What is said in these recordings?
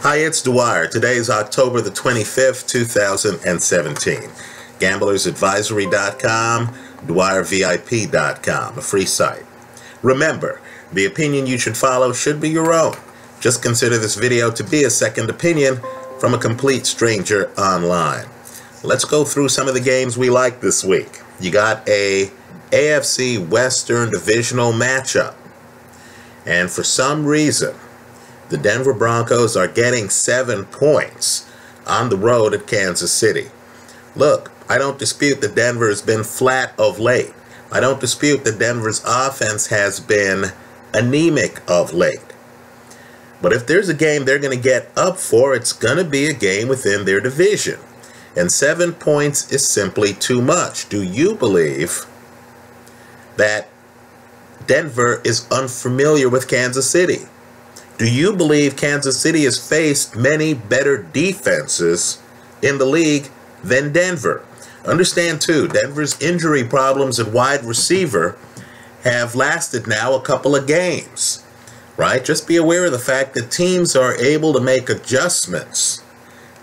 Hi, it's Dwyer. Today is October the 25th, 2017. GamblersAdvisory.com, dwyervip.com, a free site. Remember, the opinion you should follow should be your own. Just consider this video to be a second opinion from a complete stranger online. Let's go through some of the games we like this week. You got a AFC Western divisional matchup. And for some reason, the Denver Broncos are getting 7 points on the road at Kansas City. Look, I don't dispute that Denver has been flat of late. I don't dispute that Denver's offense has been anemic of late. But if there's a game they're going to get up for, it's going to be a game within their division. And 7 points is simply too much. Do you believe that Denver is unfamiliar with Kansas City? Do you believe Kansas City has faced many better defenses in the league than Denver? Understand, too, Denver's injury problems at wide receiver have lasted now a couple of games, right? Just be aware of the fact that teams are able to make adjustments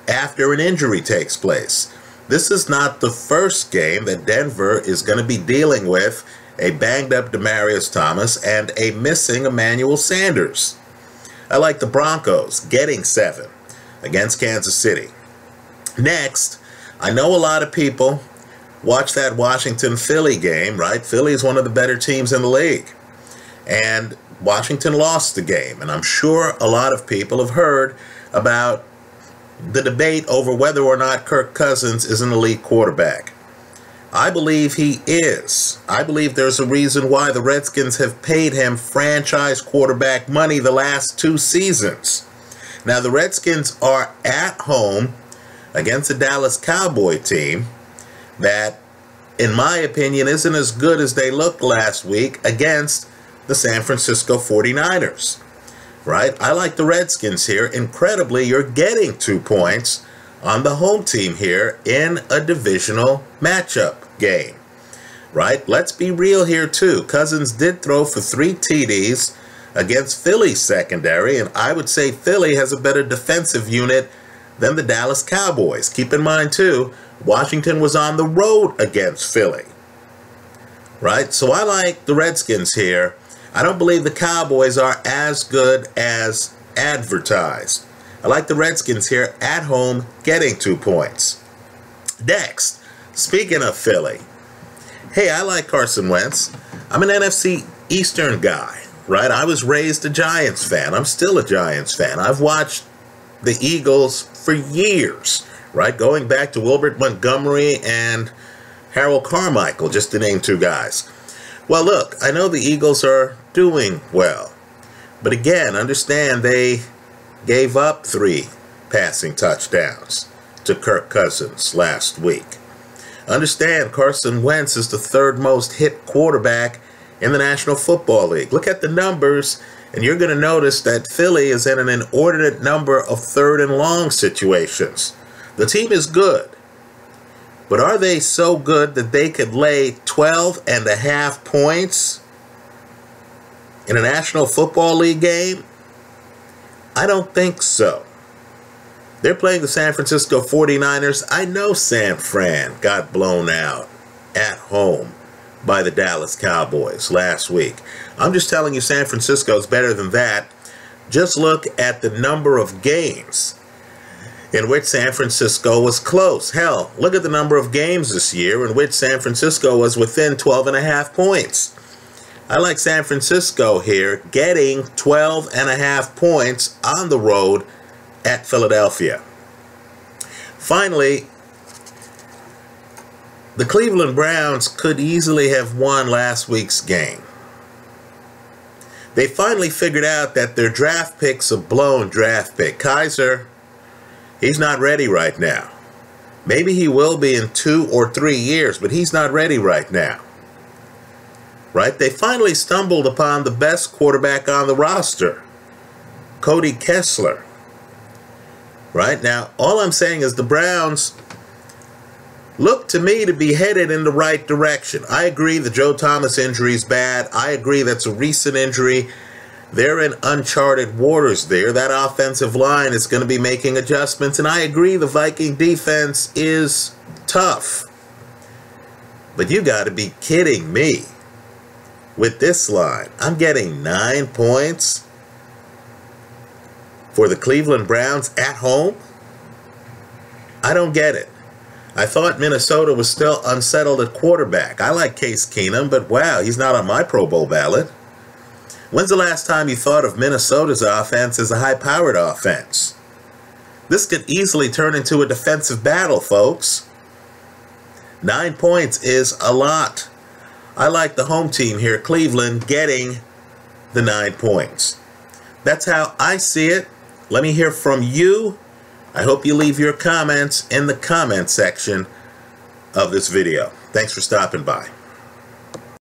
after an injury takes place. This is not the first game that Denver is going to be dealing with a banged-up Demaryius Thomas and a missing Emmanuel Sanders. I like the Broncos getting 7 against Kansas City. Next, I know a lot of people watch that Washington-Philly game, right? Philly is one of the better teams in the league. And Washington lost the game. And I'm sure a lot of people have heard about the debate over whether or not Kirk Cousins is an elite quarterback. I believe he is. I believe there's a reason why the Redskins have paid him franchise quarterback money the last 2 seasons. Now, the Redskins are at home against the Dallas Cowboy team that, in my opinion, isn't as good as they looked last week against the San Francisco 49ers. Right? I like the Redskins here. Incredibly, you're getting 2 points on the home team here in a divisional matchup game, right? Let's be real here too. Cousins did throw for 3 TDs against Philly's secondary, and I would say Philly has a better defensive unit than the Dallas Cowboys. Keep in mind too, Washington was on the road against Philly, right? So I like the Redskins here. I don't believe the Cowboys are as good as advertised. I like the Redskins here at home getting 2 points. Next, speaking of Philly, hey, I like Carson Wentz. I'm an NFC Eastern guy, right? I was raised a Giants fan. I'm still a Giants fan. I've watched the Eagles for years, right? Going back to Wilbert Montgomery and Harold Carmichael, just to name 2 guys. Well, look, I know the Eagles are doing well. But again, understand they gave up 3 passing touchdowns to Kirk Cousins last week. Understand, Carson Wentz is the 3rd most hit quarterback in the National Football League. Look at the numbers, and you're going to notice that Philly is in an inordinate number of 3rd and long situations. The team is good, but are they so good that they could lay 12.5 points in a National Football League game? I don't think so. They're playing the San Francisco 49ers. I know San Fran got blown out at home by the Dallas Cowboys last week. I'm just telling you San Francisco is better than that. Just look at the number of games in which San Francisco was close. Hell, look at the number of games this year in which San Francisco was within 12.5 points. I like San Francisco here getting 12.5 points on the road at Philadelphia. Finally, the Cleveland Browns could easily have won last week's game. They finally figured out that their draft pick's a blown draft pick. Kaiser, he's not ready right now. Maybe he will be in 2 or 3 years, but he's not ready right now. Right? They finally stumbled upon the best quarterback on the roster, Cody Kessler. Right? Now, all I'm saying is the Browns look to me to be headed in the right direction. I agree the Joe Thomas injury is bad. I agree that's a recent injury. They're in uncharted waters there. That offensive line is going to be making adjustments, and I agree the Viking defense is tough. But you got to be kidding me. With this line, I'm getting 9 points for the Cleveland Browns at home? I don't get it. I thought Minnesota was still unsettled at quarterback. I like Case Keenum, but wow, he's not on my Pro Bowl ballot. When's the last time you thought of Minnesota's offense as a high-powered offense? This could easily turn into a defensive battle, folks. 9 points is a lot. I like the home team here, Cleveland, getting the 9 points. That's how I see it. Let me hear from you. I hope you leave your comments in the comment section of this video. Thanks for stopping by.